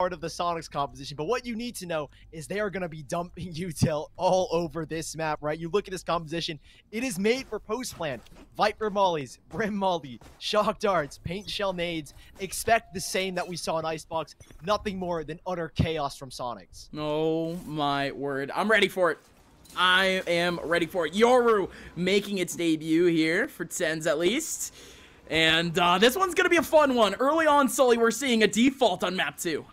part of the Soniqs composition, but what you need to know is they are going to be dumping util all over this map, right? You look at this composition, it is made for post plant, Viper mollies, Brim molly, shock darts, paint shell nades. Expect the same that we saw in Icebox, nothing more than utter chaos from Soniqs. Oh my word, I'm ready for it. I am ready for it. Yoru making its debut here for TenZ at least. And this one's going to be a fun one. Early on, Sully, we're seeing a default on map 2.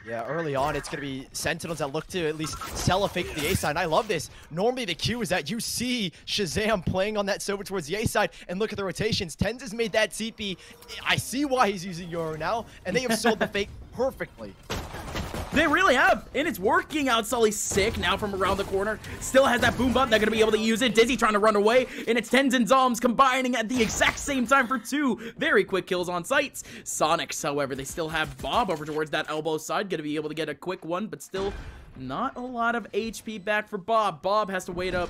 Yeah, early on, it's going to be Sentinels that look to at least sell a fake to the A side. And I love this. Normally, the cue is that you see Shazam playing on that Sova towards the A side, and look at the rotations. TenZ has made that TP. I see why he's using Yoru now, and they have sold the fake perfectly. They really have, and it's working out. Sully's sick now from around the corner. Still has that boom button. They're going to be able to use it. Dizzy trying to run away, and it's TenZ and Zoms combining at the exact same time for 2 very quick kills on sites. Soniqs, however, they still have Bob over towards that elbow side. Going to be able to get a quick one, but still not a lot of HP back for Bob. Bob has to wait up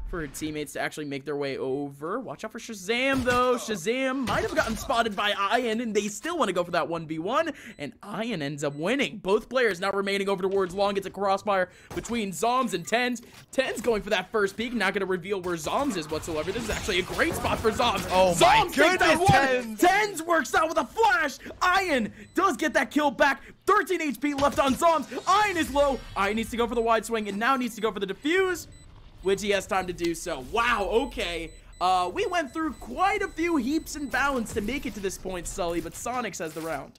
for her teammates to actually make their way over. Watch out for Shazam, though. Shazam might have gotten spotted by Ian, and they still want to go for that 1v1, and Ian ends up winning. Both players now remaining over towards long. It's a crossfire between Zoms and TenZ. TenZ going for that first peek, not going to reveal where Zoms is whatsoever. This is actually a great spot for Zoms. Oh my goodness, TenZ works out with a flash. Ian does get that kill back. 13 HP left on Zoms. Ian is low. Ian needs to go for the wide swing, and now needs to go for the defuse, which he has time to do so. Wow, okay. We went through quite a few heaps and bounds to make it to this point, Sully, but Soniqs has the round.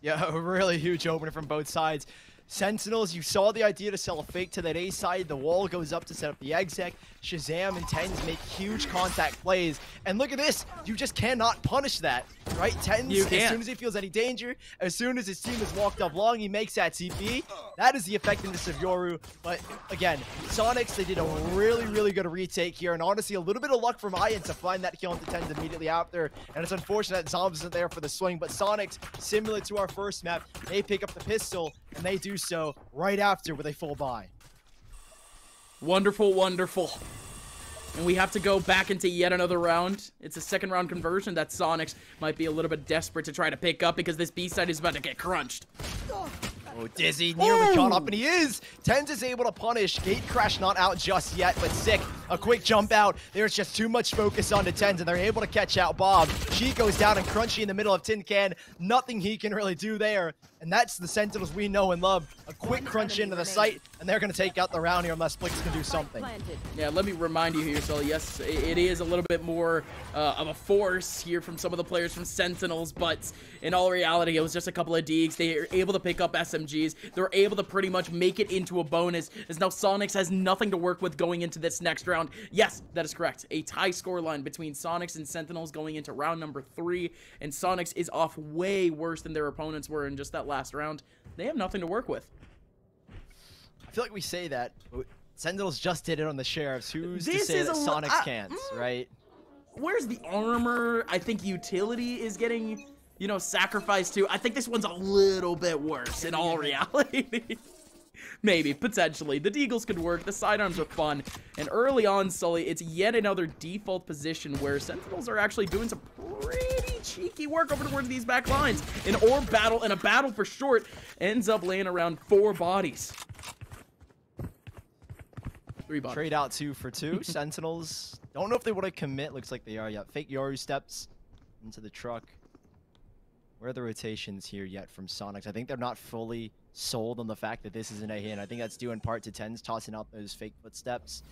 Yeah, a really huge opener from both sides. Sentinels, you saw the idea to sell a fake to that A side. The wall goes up to set up the exec. Shazam and TenZ make huge contact plays. And look at this. You just cannot punish that, right? TenZ, as soon as he feels any danger, as soon as his team has walked up long, he makes that TP. That is the effectiveness of Yoru. But again, Soniqs, they did a really, really good retake here. And honestly, a little bit of luck from Ian to find that kill into TenZ immediately after. And it's unfortunate that Zombs isn't there for the swing. But Soniqs, similar to our first map, they pick up the pistol, and they do so right after with a full buy. Wonderful, wonderful. And we have to go back into yet another round. It's a second round conversion that Soniqs might be a little bit desperate to try to pick up because this B side is about to get crunched. Oh, Dizzy nearly caught up, and he is. TenZ is able to punish. Gate Crash not out just yet, but sick. A quick jump out. There's just too much focus on the TenZ, and they're able to catch out Bob. She goes down, and Crunchy in the middle of Tin Can. Nothing he can really do there. And that's the Sentinels we know and love. A quick crunch into the site, and they're going to take out the round here unless Blix can do something. Yeah, let me remind you here, Sully. Yes, it is a little bit more of a force here from some of the players from Sentinels, but in all reality, it was just a couple of deeks. They were able to pick up SMGs. They were able to pretty much make it into a bonus, as now Soniqs has nothing to work with going into this next round. Yes, that is correct. A tie scoreline between Soniqs and Sentinels going into round number 3, and Soniqs is off way worse than their opponents were in just that last round. They have nothing to work with. I feel like we say that, but Sentinels just did it on the Sheriffs. Who's to say that Soniqs can't, right? Where's the armor? I think utility is getting, you know, sacrificed too. I think this one's a little bit worse in all reality. Maybe, potentially. The deagles could work. The sidearms are fun. And early on, Sully, it's yet another default position where Sentinels are actually doing some pretty cheeky work over towards these back lines. An orb battle and a battle for short ends up laying around 4 bodies. 3 bodies. Trade out 2 for 2. Sentinels, don't know if they want to commit. Looks like they are. Yeah, fake Yoru steps into the truck. Where are the rotations here yet from Soniqs? I think they're not fully sold on the fact that this isn't a hit. I think that's due in part to TenZ tossing out those fake footsteps.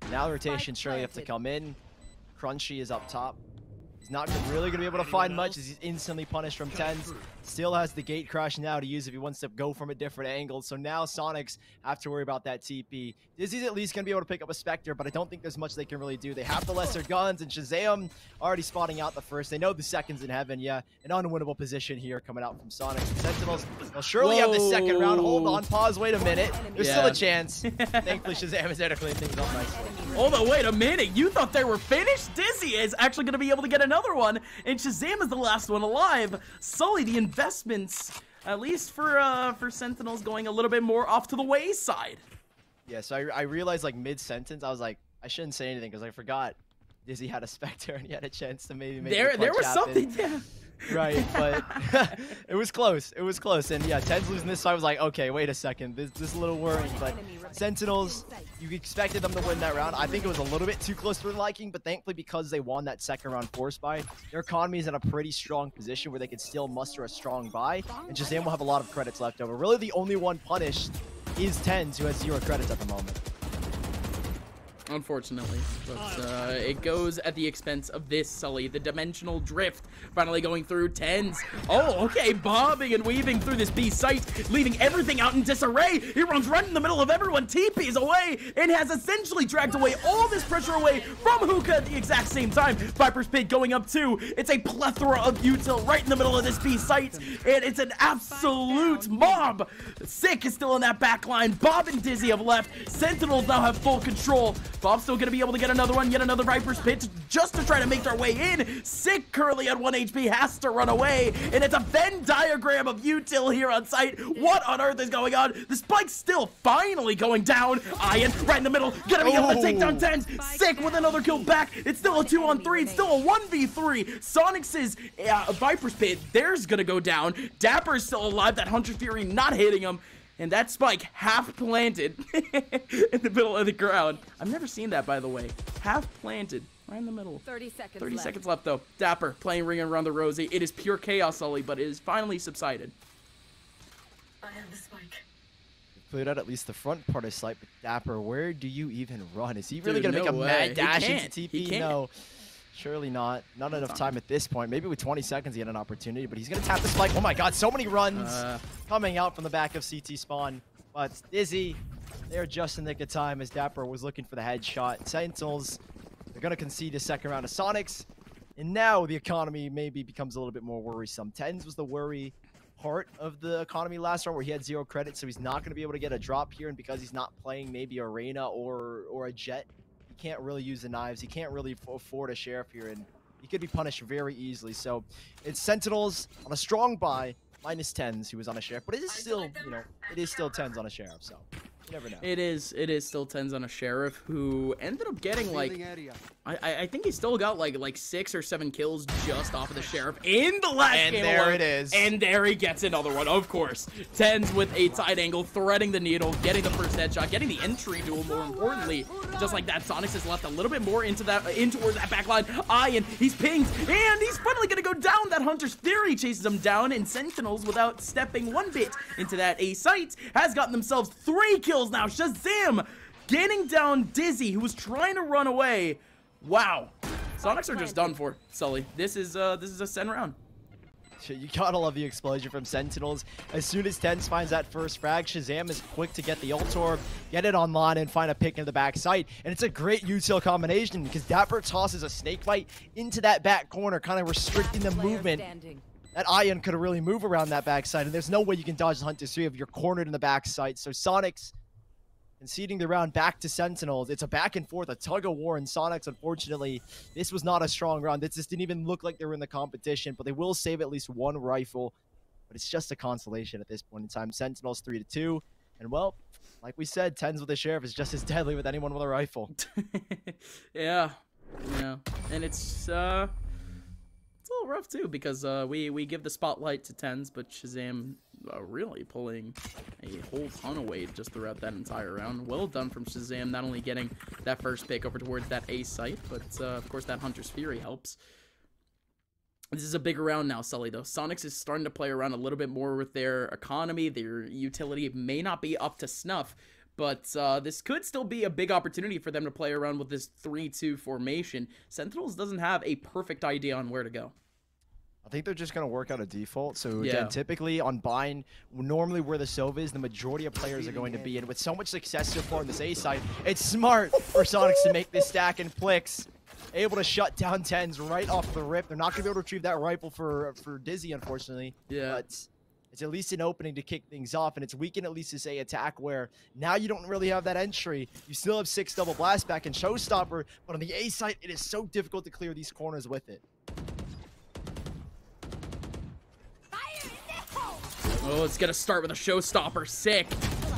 Now the rotations surely have to come in. Crunchy is up top. He's not really going to be able to find much as he's instantly punished from TenZ. Still has the gate crash now to use if he wants to go from a different angle. So now Soniqs have to worry about that TP. Dizzy's at least going to be able to pick up a Spectre, but I don't think there's much they can really do. They have the lesser guns, and Shazam already spotting out the first. They know the second's in heaven. Yeah, an unwinnable position here coming out from Soniqs. Sentinels will surely have the second round. Hold on, pause, wait a minute. There's still a chance. Thankfully, Shazam is there to clean things up nicely. Hold on, wait a minute. You thought they were finished? Dizzy is actually going to be able to get another one, and Shazam is the last one alive. Sully, the investments, at least for Sentinels, going a little bit more off to the wayside. Yeah, so I realized like mid-sentence, I was like, I shouldn't say anything because I forgot Dizzy had a Spectre and he had a chance to maybe make there was something. Yeah. Right, but it was close. It was close. And yeah, Tens losing this fight was like, okay, wait a second. This is a little worrying. But Sentinels, you expected them to win that round. I think it was a little bit too close for their liking, but thankfully because they won that second round force buy, their economy is in a pretty strong position where they can still muster a strong buy. And Shazam will have a lot of credits left over. Really, the only one punished is Tens, who has 0 credits at the moment. Unfortunately, but it goes at the expense of this Sully. The dimensional drift finally going through. Tens. Oh, okay, bobbing and weaving through this B site, leaving everything out in disarray. He runs right in the middle of everyone, TPs away, and has essentially dragged away all this pressure away from Hookah at the exact same time. Viper's Pit going up too. It's a plethora of util right in the middle of this B site, and it's an absolute mob. Sick is still in that back line. Bob and Dizzy have left. Sentinels now have full control. Bob's still going to be able to get another one, yet another Viper's Pit just to try to make their way in. Sick Curly at 1 HP has to run away, and it's a Venn diagram of util here on site. What on earth is going on? The spike's still finally going down. Ian right in the middle, gonna be able to take down Tens. Sick with another kill back. It's still a 2-on-3. It's still a 1v3. Soniqs' Viper's Pit, theirs gonna go down. Dapper's still alive. That Hunter Fury not hitting him. And that spike half planted in the middle of the ground. I've never seen that, by the way. Half planted right in the middle. 30 seconds 30 left. seconds left, though. Dapper playing Ring Around the Rosie. It is pure chaos, Sully, but it is finally subsided. I have the spike. Cleared out at least the front part of site, but Dapper, where do you even run? Is he really Dude, going to no make a way. mad dash He into can't. TP? He can't. No. Surely not. Not enough time at this point. Maybe with 20 seconds he had an opportunity, but he's going to tap the spike. Oh my god, so many runs coming out from the back of CT spawn. But Dizzy, they're just in the nick of time as Dapper was looking for the headshot. Sentinels, they're going to concede a second round of Soniqs. And now the economy maybe becomes a little bit more worrisome. Tens was the worry part of the economy last round where he had 0 credit, so he's not going to be able to get a drop here. And because he's not playing maybe Arena or a Jet, he can't really use the knives. He can't really afford a Sheriff here, and he could be punished very easily. So it's Sentinels on a strong buy. Minus Tens, who was on a Sheriff, but it is still, you know, it is still Tens on a Sheriff, so you never know. It is still Tens on a Sheriff who ended up getting like, I think he still got like 6 or 7 kills just off of the Sheriff in the last game. And there it is. And there he gets another one, of course. Tens with a side angle, threading the needle, getting the first headshot, getting the entry duel more importantly. Just like that, Soniqs has left a little bit more in towards that back line. Ian, he's pinged, and he's finally gonna go down. That Hunter's Fury chases him down, and Sentinels, without stepping one bit into that A site, has gotten themselves 3 kills now. Shazam gaining down Dizzy, who was trying to run away. Wow. Soniqs are just done for, Sully. This is a Sen round. You gotta love the explosion from Sentinels. As soon as Tens finds that first frag, Shazam is quick to get the ult orb, get it online, and find a pick in the back site. And it's a great util combination because Dapper tosses a snake bite into that back corner, kind of restricting the movement. That Ion could really move around that back side, and there's no way you can dodge the Hunter's Fury if you're cornered in the back site. So Soniqs conceding the round back to Sentinels. It's a back and forth, a tug of war, and Soniqs, unfortunately, this was not a strong round. This just didn't even look like they were in the competition, but they will save at least 1 rifle. But it's just a consolation at this point in time. Sentinels 3-2. And well, like we said, Tens with a Sheriff is just as deadly with anyone with a rifle. Yeah. And it's a little rough too because we give the spotlight to Tens, but Shazam really pulling a whole ton of weight just throughout that entire round. Well done from Shazam, not only getting that first pick over towards that A site, but of course that Hunter's Fury helps. This is a bigger round now, Sully, though. Soniqs is starting to play around a little bit more with their economy. Their utility may not be up to snuff, but this could still be a big opportunity for them to play around with this 3-2 formation. Sentinels doesn't have a perfect idea on where to go. I think they're just going to work out a default. So, again, typically on Bind, normally where the Sova is, the majority of players are going to be. And with so much success so far on this A side, it's smart for Soniqs to make this stack and Plix. Able to shut down Tens right off the rip. They're not going to be able to retrieve that rifle for Dizzy, unfortunately. Yeah. But it's at least an opening to kick things off. And it's weakened at least this A attack where now you don't really have that entry. You still have 6 double blast back and Showstopper. But on the A side, it is so difficult to clear these corners with it. Oh, it's gonna start with a Showstopper. Sick.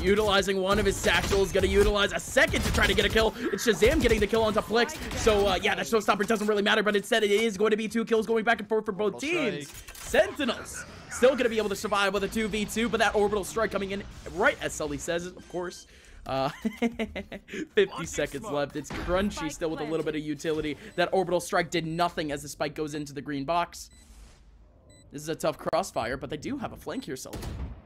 utilizing one of his satchels, gonna utilize a second to try to get a kill. It's Shazam getting the kill onto Plix. So yeah, that showstopper doesn't really matter, but instead it is going to be 2 kills going back and forth for both teams. Sentinels still gonna be able to survive with a 2v2, but that orbital strike coming in right as Sully says, of course. 50 seconds left. It's crunchy still with a little bit of utility. That orbital strike did nothing as the spike goes into the green box. This is a tough crossfire, but they do have a flank here, Sully.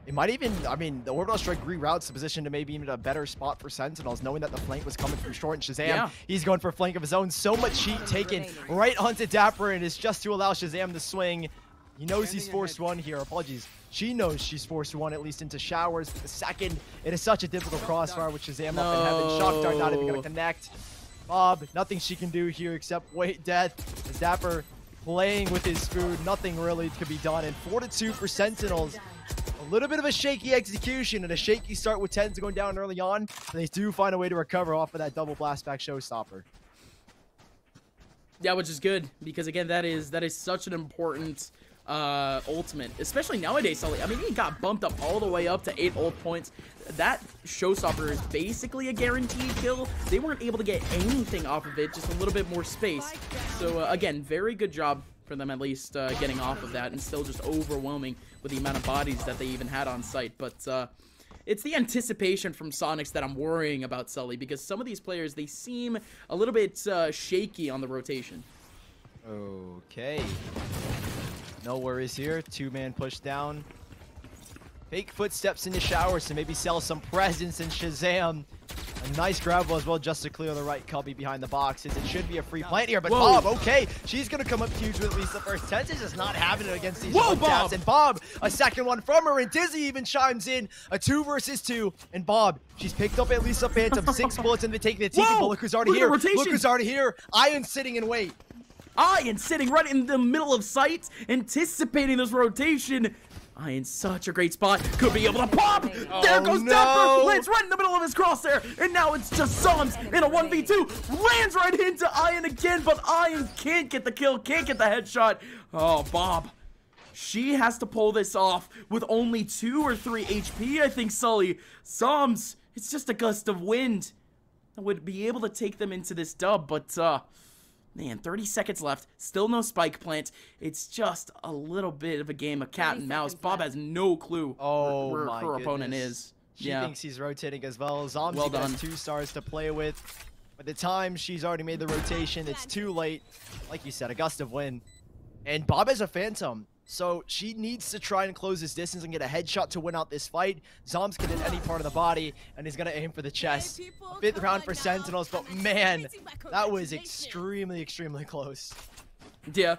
It might even, I mean, the orbital strike reroutes the position to maybe even a better spot for Sentinels, knowing that the flank was coming through short. And Shazam, he's going for a flank of his own. So much heat taken right onto Dapper, and it's just to allow Shazam to swing. He knows he's forced one here. Apologies. She knows she's forced one, at least into showers. But the second, it is such a difficult crossfire with Shazam up in heaven. Shock Dart not even going to connect. Bob, nothing she can do here except wait death. As Dapper playing with his food, nothing really could be done. And 4-2 for Sentinels. A little bit of a shaky execution and a shaky start with Tens going down early on. They do find a way to recover off of that double blast back showstopper. Yeah, which is good because again, that is such an important ultimate, especially nowadays, Sully. I mean, he got bumped up all the way up to 8 ult points. That showstopper is basically a guaranteed kill. They weren't able to get anything off of it, just a little bit more space. So again, very good job for them at least getting off of that, and still just overwhelming with the amount of bodies that they even had on site. But it's the anticipation from Soniqs that I'm worrying about, Sully, because some of these players, they seem a little bit shaky on the rotation. Okay. No worries here. 2-man push down. Fake footsteps into showers to maybe sell some presence, and Shazam. A nice grab as well just to clear the right cubby behind the boxes. It should be a free plant here, but Bob, okay. She's going to come up huge with at least the first. Tens is just not having it against these taps. And Bob, a second one from her, and Dizzy even chimes in. A 2 versus 2. And Bob, she's picked up at least a phantom. 6 bullets in the taking the TP, but look who's already here. Look who's already here. Iron sitting in wait. Iron sitting right in the middle of sight, anticipating this rotation. In such a great spot, could be able to pop. There goes Dapper, lands right in the middle of his crosshair, and now it's just Psalms in a 1v2, lands right into Iron again, but Iron can't get the kill, can't get the headshot. Oh, Bob, she has to pull this off with only 2 or 3 HP, I think, Sully. Psalms, it's just a gust of wind that would be able to take them into this dub, but man, 30 seconds left. Still no spike plant. It's just a little bit of a game of cat and mouse. Bob has no clue where her opponent is. She thinks he's rotating as well. Zomzy has 2 stars to play with. By the time she's already made the rotation, it's too late. Like you said, a gust of wind. And Bob has a phantom. So she needs to try and close this distance and get a headshot to win out this fight. Zoms can hit any part of the body, and he's going to aim for the chest. 5th round for Sentinels, but man, that was extremely, extremely close. Yeah,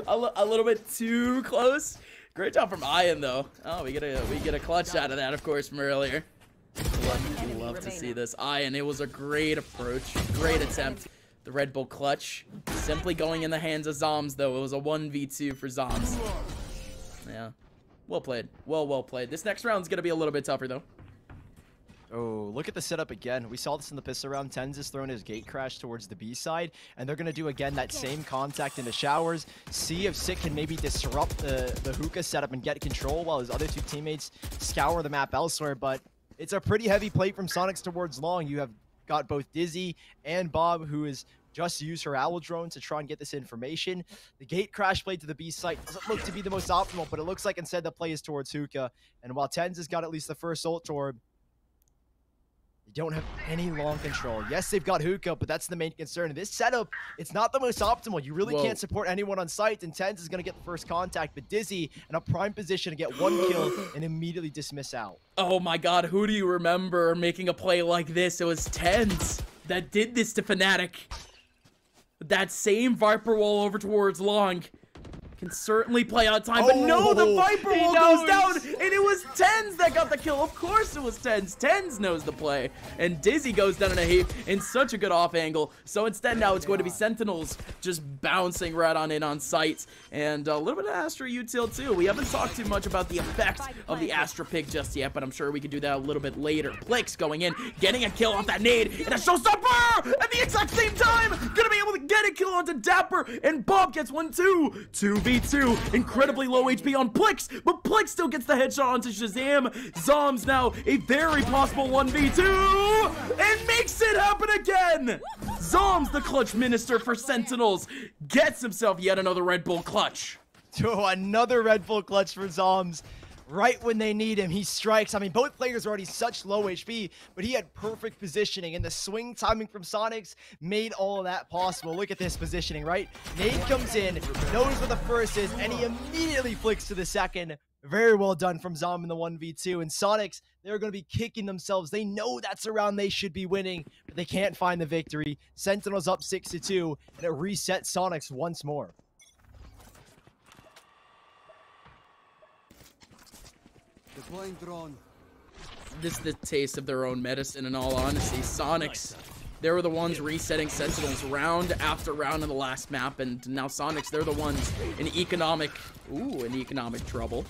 a little bit too close. Great job from Ian, though. Oh, we get a clutch out of that, of course, from earlier. Love to see this. Ian, it was a great approach, great attempt. The Red Bull clutch simply going in the hands of Zoms, though. It was a 1v2 for Zoms. Yeah. Well played. Well played. This next round's going to be a little bit tougher, though. Oh, look at the setup again. We saw this in the pistol round. Tens is throwing his gate crash towards the B side, and they're going to do, again, that same contact in the showers. See if Sick can maybe disrupt the hookah setup and get control while his other 2 teammates scour the map elsewhere. But it's a pretty heavy plate from Soniqs towards long. You have got both Dizzy and Bob, who is just used her owl drone to try and get this information. The gate crash play to the B site doesn't look to be the most optimal, but it looks like instead the play is towards hookah. And while Tens has got at least the first ult orb, they don't have any long control. Yes, they've got hookah, but that's the main concern. In this setup, it's not the most optimal. You really can't support anyone on site, and Tens is going to get the first contact, but Dizzy in a prime position to get 1 kill and immediately dismiss out. Oh my god, who do you remember making a play like this? It was Tens that did this to Fnatic. That same Viper wall over towards long can certainly play out time, but no, the Viper wall goes down, and it was Tens that got the kill. Of course it was Tens. Tens knows the play, and Dizzy goes down in a heap in such a good off angle. So instead now it's going to be Sentinels just bouncing right on in on sight, and a little bit of Astra util too. We haven't talked too much about the effect of the Astra pick just yet, but I'm sure we could do that a little bit later. Plix going in, getting a kill off that nade, and a showstopper at the exact same time, gonna be able to get a kill onto Dapper, and Bob gets 1-2. 2v2, incredibly low HP on Plix, but Plix still gets the headshot onto Shazam. Shazam. Zoms now a very possible 1v2 and makes it happen again. Zoms, the clutch minister for Sentinels, gets himself yet another Red Bull clutch. To another Red Bull clutch for Zoms. Right when they need him, he strikes. I mean, both players are already such low HP, but he had perfect positioning, and the swing timing from Soniqs made all of that possible. Look at this positioning, right? Nade comes in, knows where the first is, and he immediately flicks to the second. Very well done from Zom in the 1v2, and Soniqs, they're going to be kicking themselves. They know that's a round they should be winning, but they can't find the victory. Sentinels up 6-2, and it resets Soniqs once more. Deploying drone. This is the taste of their own medicine, in all honesty. Soniqs, they were the ones resetting Sentinels round after round in the last map, and now Soniqs, they're the ones in economic trouble.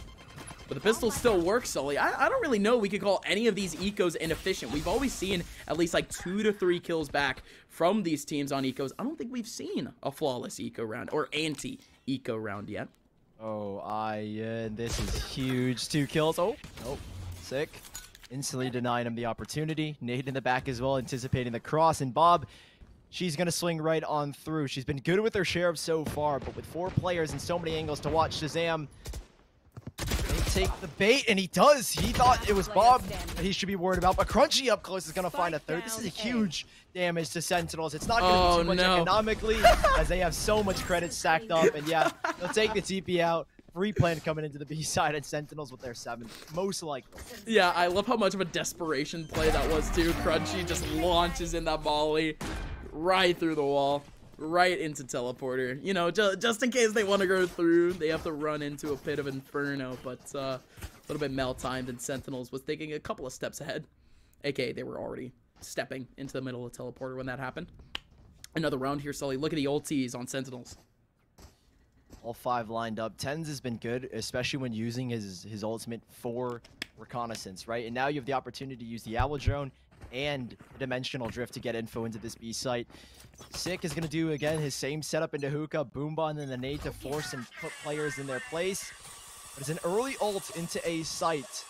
But the pistol still works, Sully. I don't really know we could call any of these ecos inefficient. We've always seen at least like 2 to 3 kills back from these teams on ecos. I don't think we've seen a flawless eco round or anti-eco round yet. Oh, this is huge. 2 kills. Oh, sick. Instantly denying him the opportunity. Nade in the back as well, anticipating the cross. And Bob, she's going to swing right on through. She's been good with her sheriff so far, but with 4 players and so many angles to watch, Shazam, they take the bait, and he does. He thought it was Bob that he should be worried about, but Crunchy up close is going to find a third. This is a huge damage to Sentinels. It's not going to be too much economically, as they have so much credit stacked up, and yeah, they'll take the TP out. Free plan coming into the B side, and Sentinels with their 7th, most likely. Yeah, I love how much of a desperation play that was too. Crunchy just launches in that volley right through the wall, right into teleporter. You know, just in case they want to go through, they have to run into a pit of inferno, but a little bit mal-timed, and Sentinels was taking a couple of steps ahead. AKA, they were already stepping into the middle of teleporter when that happened. Another round here, Sully. Look at the ultis on Sentinels. All 5 lined up. Tens has been good, especially when using his ultimate for reconnaissance, right? And now you have the opportunity to use the Owl Drone and Dimensional Drift to get info into this B site. Sick is going to do, again, his same setup into Hookah, Boomba, and then the nade to force and put players in their place. But it's an early ult into A site.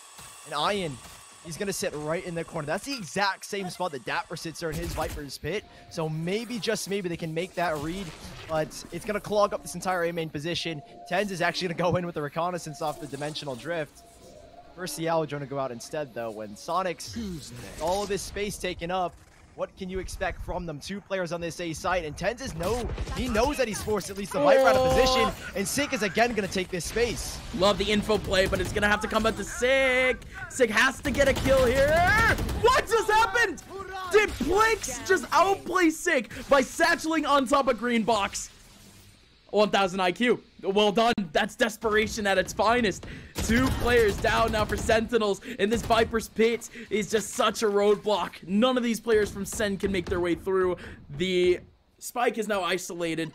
And Ian, he's going to sit right in the corner. That's the exact same spot that Dapper sits there in his Viper's pit. So maybe, just maybe, they can make that read. But it's going to clog up this entire A main position. Tens is actually going to go in with the reconnaissance off the Dimensional Drift. First, the Owl Drone to go out instead, though. When Soniqs, all of this space taken up, what can you expect from them? 2 players on this A site, and Tens is he knows that he's forced at least the Viper out of position, and Sick is again going to take this space. Love the info play, but it's going to have to come back to Sick. Sick has to get a kill here. What just happened? Did Plix just outplay Sick by satcheling on top of green box? 1000 IQ. Well done. That's desperation at its finest. 2 players down now for Sentinels, and this Viper's pit is just such a roadblock. None of these players from Sen can make their way through. The spike is now isolated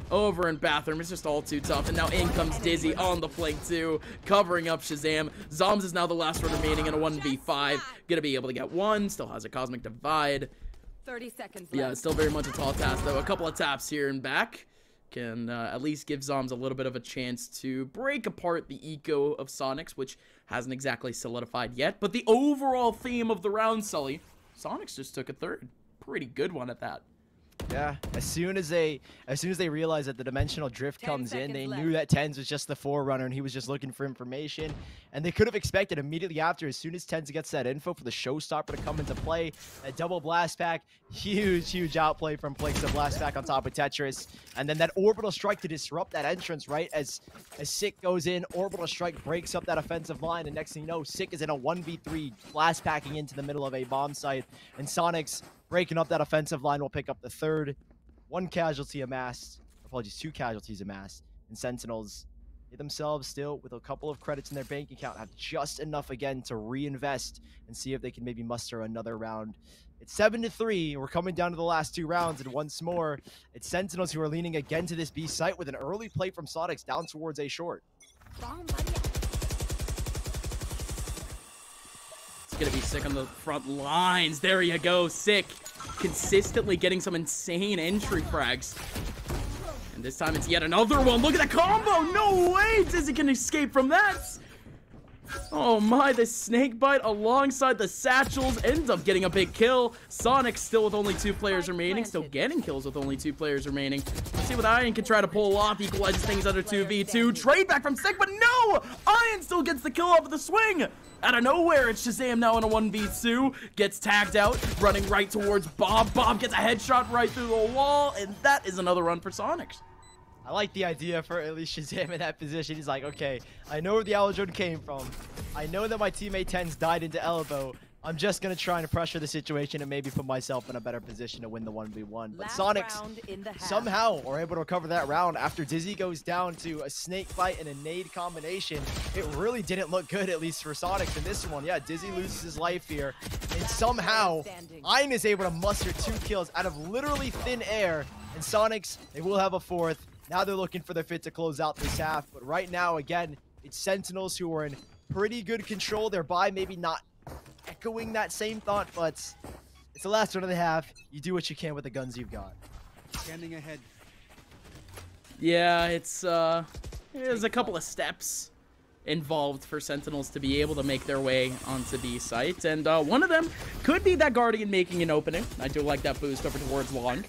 over in bathroom. It's just all too tough, and now in comes Dizzy on the flank too, covering up Shazam. Zoms is now the last one remaining in a 1v5. Gonna be able to get 1. Still has a Cosmic Divide. 30 seconds left. Yeah, it's still very much a tall task though. A couple of taps here and back can at least give Zoms a little bit of a chance to break apart the eco of Soniqs, which hasn't exactly solidified yet. But the overall theme of the round, Sully, Soniqs just took a 3rd. Pretty good one at that. Yeah, as soon as they realized that the Dimensional Drift comes in, they knew that Tens was just the forerunner and he was just looking for information. And they could have expected immediately after, as soon as Tens gets that info, for the showstopper to come into play. That double blast pack, huge outplay from Plix, the blast pack on top of Tetris. And then that orbital strike to disrupt that entrance, right? As Sick goes in, orbital strike breaks up that offensive line, and next thing you know, Sick is in a 1v3, blast packing into the middle of a bomb site. And Soniqs, breaking up that offensive line, will pick up the 3rd. 1 casualty amassed. Apologies, 2 casualties amassed. And Sentinels, they themselves still, with a couple of credits in their bank account, have just enough again to reinvest and see if they can maybe muster another round. It's 7-3. We're coming down to the last 2 rounds, and once more, it's Sentinels who are leaning again to this B site with an early play from Soniqs down towards A short. Gonna be Sick on the front lines. There you go, Sick. Consistently getting some insane entry frags. And this time it's yet another one. Look at that combo. No way Dizzy can escape from that. Oh my, the snake bite alongside the satchels ends up getting a big kill. Soniqs still with only 2 players remaining, still getting kills with only 2 players remaining. Let's see what Iron can try to pull off, equalizes things under 2v2. Trade back from Sick, but no! Iron still gets the kill off of the swing! Out of nowhere, it's Shazam now in a 1v2. Gets tagged out, running right towards Bob. Bob gets a headshot right through the wall, and that is another run for Soniqs. I like the idea for at least Shazam in that position. He's like, okay, I know where the Alojone came from. I know that my teammate Tens died into elbow. I'm just going to try and pressure the situation and maybe put myself in a better position to win the 1v1. But Soniqs somehow are able to recover that round after Dizzy goes down to a snake bite and a nade combination. It really didn't look good, at least for Soniqs in this one. Yeah, Dizzy loses his life here. And somehow, Ein is able to muster 2 kills out of literally thin air. And Soniqs, they will have a 4th. Now they're looking for their fit to close out this half. But right now, again, it's Sentinels who are in pretty good control. They're by maybe not echoing that same thought, but it's the last one of the half. You do what you can with the guns you've got. Scanning ahead. Yeah, there's a couple of steps involved for Sentinels to be able to make their way onto B site. And one of them could be that Guardian making an opening. I do like that boost over towards Long.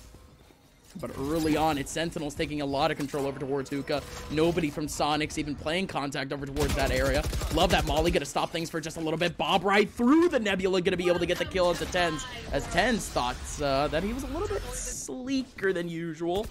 But early on, it's Sentinels taking a lot of control over towards Hookah. Nobody from Soniqs even playing contact over towards that area. Love that Molly. Gonna stop things for just a little bit. Bob right through the Nebula. Gonna be able to get the kill into Tens. As Tens thought that he was a little bit sleeker than usual.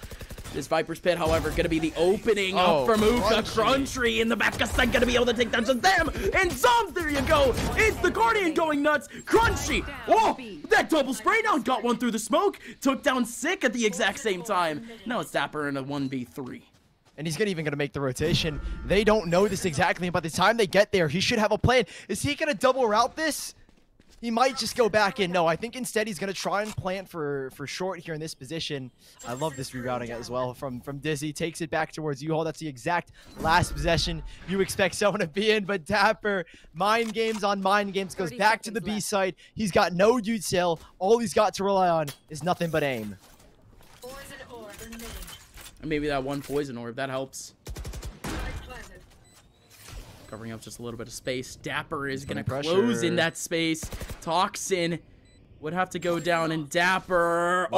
This Viper's Pit, however, gonna be the opening up from Uka. Crunchy in the back of Sen, gonna be able to take down Shazam. And Zombs, there you go. It's the Guardian going nuts. Crunchy. Oh, that double spray down got one through the smoke. Took down Sick at the exact same time. Now it's Dapper in a 1v3. And he's even going to make the rotation. They don't know this exactly. By the time they get there, he should have a plan. Is he going to double route this? He might just go back in. No, I think instead he's going to try and plant for short here in this position. I love this rerouting as well from Dizzy. Takes it back towards U-Haul. That's the exact last possession you expect someone to be in. But Dapper, mind games on mind games, goes back to the B side. He's got no util. All he's got to rely on is nothing but aim. And maybe that one poison orb, that helps. Covering up just a little bit of space. Dapper is going to close in that space. Toxin would have to go down, and Dapper...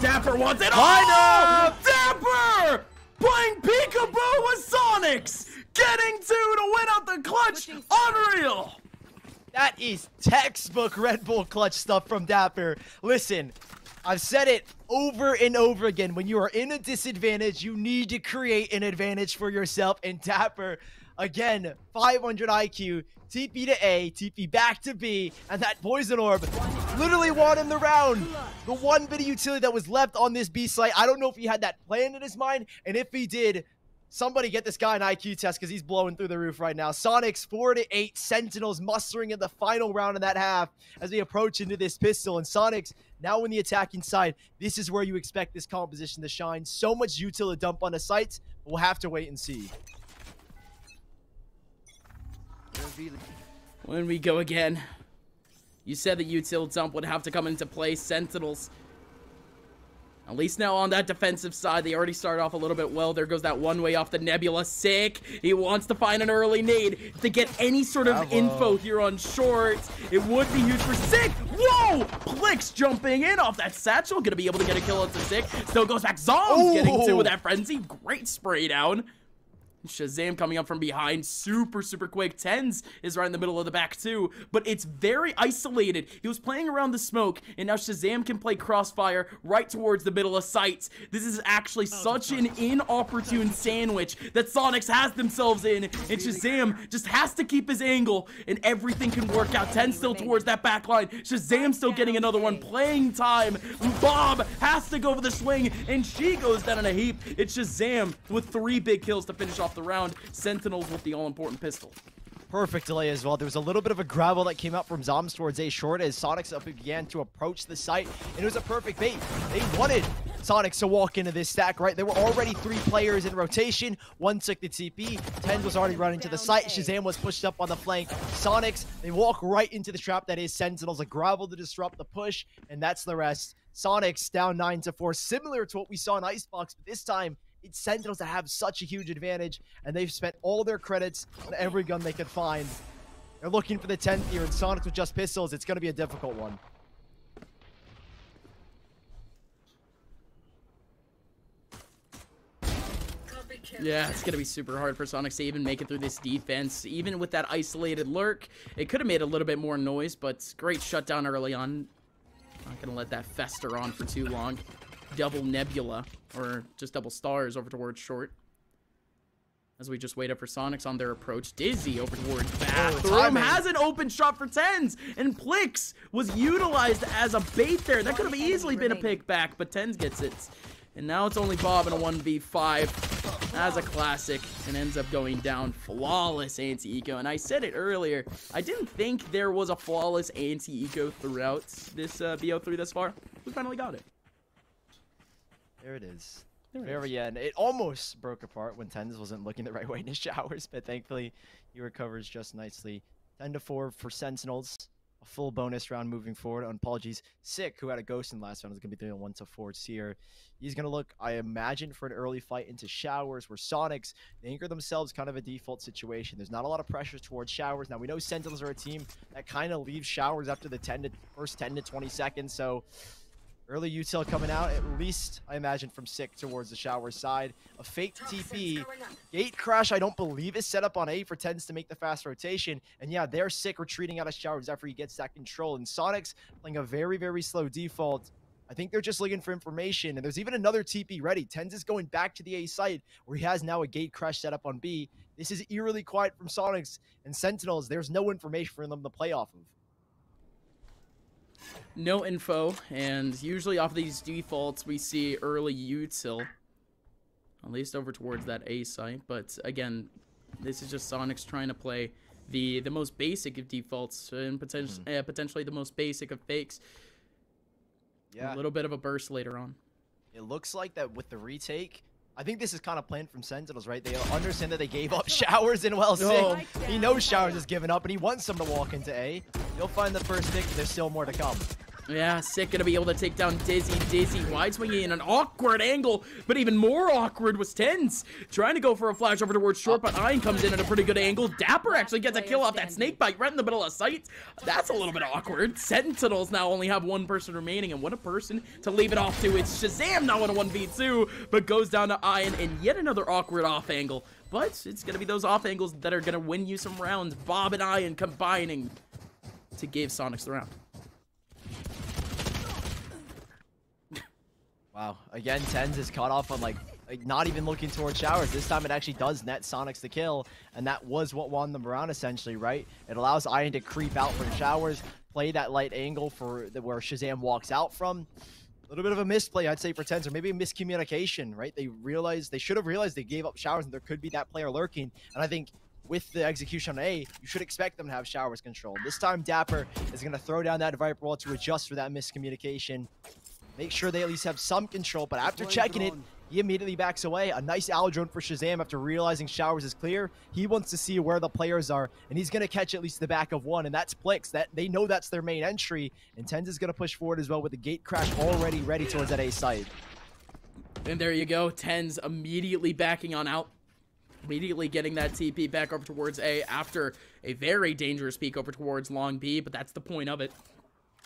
Dapper wants it all! Dapper! Playing peekaboo with Soniqs! Getting 2 to win out the clutch! Unreal! That is textbook Red Bull clutch stuff from Dapper. Listen, I've said it over and over again. When you are in a disadvantage, you need to create an advantage for yourself. And Dapper, again, 500 IQ, TP to A, TP back to B, and that poison orb literally won him the round. The one bit of utility that was left on this B site, I don't know if he had that plan in his mind, and if he did, somebody get this guy an IQ test because he's blowing through the roof right now. Soniqs 4-8, Sentinels mustering in the final round of that half as we approach into this pistol. And Soniqs now in the attacking side. This is where you expect this composition to shine. So much util to dump on the sites. We'll have to wait and see. When we go again, you said the util dump would have to come into play. Sentinels, at least now on that defensive side, they already started off a little bit well. There goes that one way off the Nebula. Sick. He wants to find an early nade to get any sort of info here on short. It would be huge for Sick. Whoa! Plix jumping in off that satchel. Gonna be able to get a kill into Sick. Still goes back. Zombs getting 2 with that frenzy. Great spray down. Shazam coming up from behind, super quick. Tens is right in the middle of the back too, but it's very isolated. He was playing around the smoke, and now Shazam can play Crossfire right towards the middle of sights. This is actually such an inopportune sandwich that Soniqs has themselves in, and Shazam just has to keep his angle, and everything can work out. Tens still towards that back line. Shazam still getting another one. Playing time. Bob has to go for the swing, and she goes down in a heap. It's Shazam with 3 big kills to finish off the round. Sentinels with the all-important pistol. Perfect delay as well. There was a little bit of a gravel that came out from Zombs towards A short as Soniqs began to approach the site, and it was a perfect bait. They wanted Soniqs to walk into this stack, right? There were already 3 players in rotation. One took the TP. Tens was already running to the site. Shazam was pushed up on the flank. Soniqs, they walk right into the trap that is Sentinels. A gravel to disrupt the push, and that's the rest. Soniqs down 9-4, similar to what we saw in Icebox, but this time it's Sentinels that have such a huge advantage, and they've spent all their credits on every gun they could find. They're looking for the 10th here, and Soniqs with just pistols. It's going to be a difficult one. Yeah, it's going to be super hard for Soniqs to even make it through this defense. Even with that isolated lurk, it could have made a little bit more noise, but great shutdown early on. Not going to let that fester on for too long. Double Nebula, or just double stars over towards short. As we just wait up for Soniqs on their approach. Dizzy over towards bathroom. Has an open shot for TenZ. And Plix was utilized as a bait there. That could have easily been a pick back, but TenZ gets it. And now it's only Bob in a 1v5 as a classic and ends up going down. Flawless anti-eco. And I said it earlier, I didn't think there was a flawless anti-eco throughout this BO3 thus far. We finally got it. There it is. Very end. It almost broke apart when TenZ wasn't looking the right way in his showers, but thankfully he recovers just nicely. 10-4 for Sentinels. A full bonus round moving forward. And apologies, Sick, who had a ghost in the last round, is going to be doing a 1-4 here. He's going to look, I imagine, for an early fight into showers where Soniqs, they anchor themselves kind of a default situation. There's not a lot of pressure towards showers. Now, we know Sentinels are a team that kind of leaves showers after the first 10 to 20 seconds, so early util coming out, at least, I imagine, from Sick towards the shower side. A fake TP. Gate crash, I don't believe, is set up on A for TenZ to make the fast rotation. And yeah, they're Sick retreating out of showers after he gets that control. And Soniqs playing a very, very slow default. I think they're just looking for information. And there's even another TP ready. TenZ is going back to the A site where he has now a gate crash set up on B. This is eerily quiet from Soniqs and Sentinels. There's no information for them to play off of. No info, and usually off these defaults we see early util, at least over towards that A site. But again, this is just Soniqs trying to play the most basic of defaults and potentially the most basic of fakes. Yeah, a little bit of a burst later on. It looks like that with the retake. I think this is kind of planned from Sentinels, right? They understand that they gave up showers and well, Sick. He knows showers is giving up, and he wants them to walk into A. He'll find the first pick, but there's still more to come. Yeah, Sick gonna be able to take down Dizzy. Dizzy wide swinging in an awkward angle, but even more awkward was TenZ. Trying to go for a flash over towards short, but Iron comes in at a pretty good angle. Dapper actually gets a kill off that snake bite right in the middle of sight. That's a little bit awkward. Sentinels now only have one person remaining, and what a person to leave it off to. It's Shazam now in a 1v2, but goes down to Iron, and yet another awkward off angle. But it's gonna be those off angles that are gonna win you some rounds. Bob and Iron combining to give Soniqs the round. Wow, again, TenZ is caught off on like not even looking towards showers. This time it actually does net Soniqs the kill, and that was what won them around essentially, right? It allows Iron to creep out from showers, play that light angle for where Shazam walks out from. A little bit of a misplay, I'd say, for TenZ, or maybe a miscommunication, right? They should have realized they gave up showers and there could be that player lurking, and I think with the execution on A, you should expect them to have showers control. This time Dapper is going to throw down that Viper wall to adjust for that miscommunication. Make sure they at least have some control, but after checking it, he immediately backs away. A nice owl drone for Shazam after realizing showers is clear. He wants to see where the players are, and he's going to catch at least the back of one, and that's Plix. They know that's their main entry, and TenZ is going to push forward as well with the gate crash already ready towards that A site. And there you go, TenZ immediately backing on out. Immediately getting that TP back over towards A after a very dangerous peek over towards long B, but that's the point of it.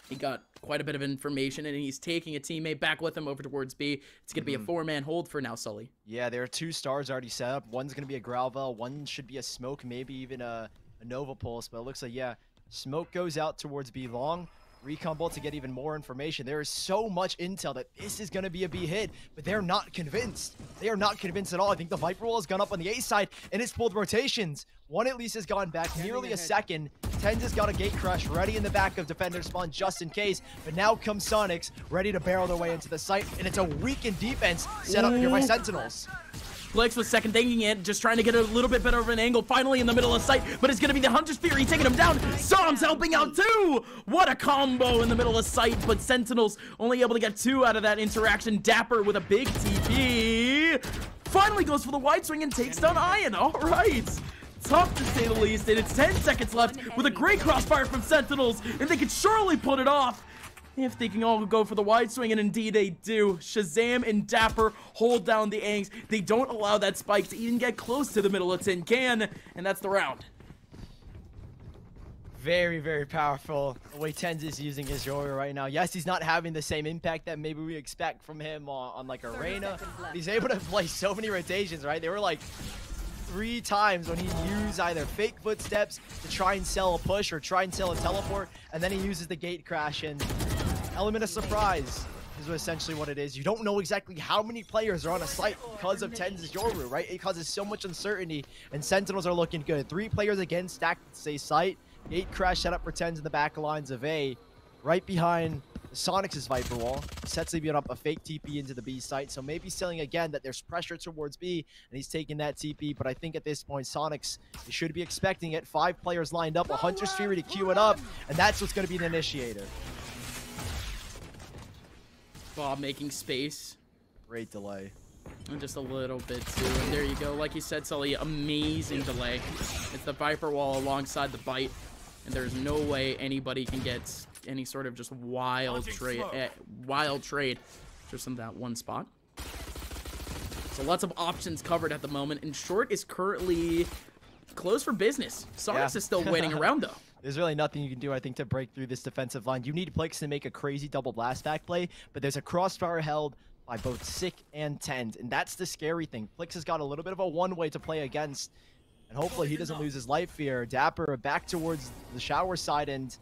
He got quite a bit of information, and he's taking a teammate back with him over towards B. It's going to be a four-man hold for now, Sully. Yeah, there are 2 stars already set up. One's going to be a Grauvel. One should be a Smoke, maybe even a Nova Pulse. But it looks like, yeah, Smoke goes out towards B long. Recon Bolt to get even more information. There is so much intel that this is going to be a B hit, but they're not convinced. They are not convinced at all. I think the Viper wall has gone up on the A side, and it's pulled rotations. One at least has gone back nearly a second. TenZ has got a gate crash ready in the back of defender spawn just in case, but now comes Soniqs ready to barrel their way into the site, and it's a weakened defense set up here by Sentinels. Blix was second thinking it, just trying to get a little bit better of an angle, finally in the middle of sight, but it's going to be the Hunter's Fury taking him down. Psalms helping out too! What a combo in the middle of sight, but Sentinels only able to get 2 out of that interaction. Dapper with a big TP. Finally goes for the wide swing and takes down Iron. All right. Tough to say the least, and it's 10 seconds left with a great crossfire from Sentinels, and they could surely put it off if they can all go for the wide swing, and indeed they do. Shazam and Dapper hold down the Angs. They don't allow that spike to even get close to the middle of Tin Can, and that's the round. Very, very powerful the way Tens is using his Yoru right now. Yes, he's not having the same impact that maybe we expect from him on like Arena. He's able to play so many rotations, right? They were like 3 times when he used either fake footsteps to try and sell a push or try and sell a teleport, and then he uses the gate crash and element of surprise is essentially what it is. You don't know exactly how many players are on a site because of Tens' Yoru, right? It causes so much uncertainty, and Sentinels are looking good. 3 players again stacked at say site. Gate crash set up for Tens in the back lines of A. Right behind the Soniqs' Viper wall. Sets leaving up a fake TP into the B site, so maybe selling again that there's pressure towards B, and he's taking that TP, but I think at this point, Soniqs, they should be expecting it. 5 players lined up, a Hunter's Fury to queue it up, and that's what's going to be the initiator. Bob making space. Great delay. And just a little bit too, and there you go. Like you said, Sully, amazing delay. It's the Viper wall alongside the bite, and there's no way anybody can get any sort of just wild trade just in that one spot. So lots of options covered at the moment, and Short is currently closed for business. Soniqs is still waiting around though. There's really nothing you can do, I think, to break through this defensive line. You need Plix to make a crazy double blast back play, but there's a crossfire held by both Sick and Tens, and that's the scary thing. Plix has got a little bit of a one-way to play against, and hopefully he doesn't lose his life here. Dapper back towards the shower side, and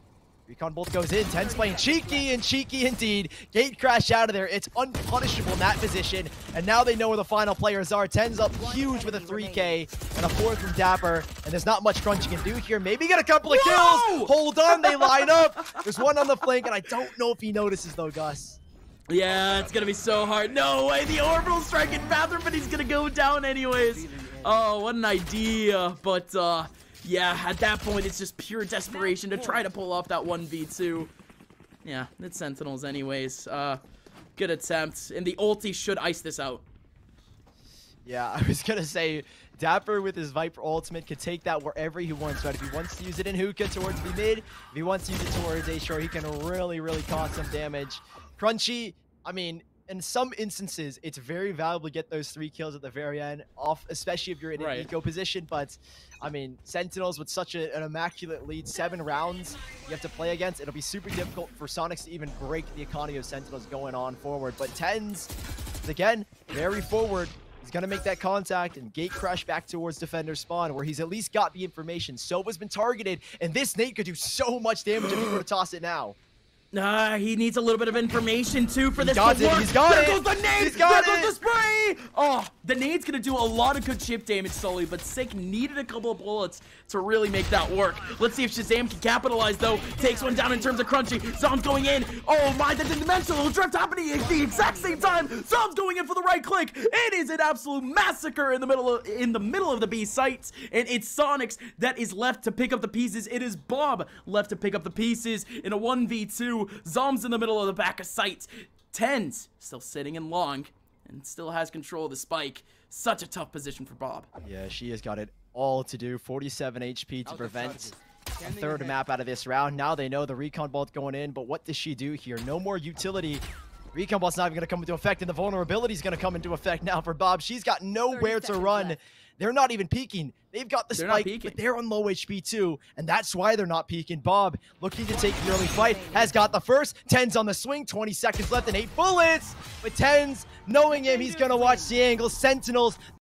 Recon Bolt goes in. Tens playing cheeky, and cheeky indeed. Gate crash out of there. It's unpunishable in that position, and now they know where the final players are. Tens up huge with a 3K and a 4 from Dapper, and there's not much crunch you can do here. Maybe get a couple of kills. Hold on, they line up. There's one on the flank, and I don't know if he notices though, Gus. Yeah, it's gonna be so hard. No way, the orbital strike in bathroom, but he's gonna go down anyways. Oh, what an idea. But yeah, at that point, it's just pure desperation to try to pull off that 1v2. Yeah, it's Sentinels anyways. Good attempt, and the ulti should ice this out. Yeah, I was gonna say, Dapper with his Viper ultimate could take that wherever he wants, right? If he wants to use it in hookah towards the mid, if he wants to use it towards A shore, he can really, really cause some damage. Crunchy, I mean, in some instances, it's very valuable to get those 3 kills at the very end off, especially if you're in an eco position. But, I mean, Sentinels with such an immaculate lead, 7 rounds you have to play against, it'll be super difficult for Soniqs to even break the economy of Sentinels going on forward. But Tens, again, very forward. He's going to make that contact and gate crash back towards defender spawn, where he's at least got the information. Sova's been targeted, and this nade could do so much damage if he were to toss it now. He needs a little bit of information too for this to work. He's got it. There goes the nade. There goes the spray. Oh, the nade's gonna do a lot of good chip damage, Sully, but Sick needed a couple of bullets to really make that work. Let's see if Shazam can capitalize though. Takes one down in terms of Crunchy. Zom's going in. Oh my, the dimensional drift happening at the exact same time. Zom's going in for the right click. It is an absolute massacre in the middle of the B sites, and it's Soniqs that is left to pick up the pieces. It is Bob left to pick up the pieces in a 1v2. Zom's in the middle of the back of sight. Tens still sitting in long and still has control of the spike. Such a tough position for Bob. Yeah, she has got it all to do. 47 HP to prevent a 3rd map out of this round. Now they know the Recon Bolt going in, but what does she do here? No more utility. Recon Bolt's not even going to come into effect, and the vulnerability is going to come into effect now for Bob. She's got nowhere to run. Left. They're not even peeking. They've got the spike, but they're on low HP too, and that's why they're not peeking. Bob, looking to take the early fight, has got the first. Tens on the swing, 20 seconds left and 8 bullets. But Tens, knowing him, he's going to watch the angle. Sentinels,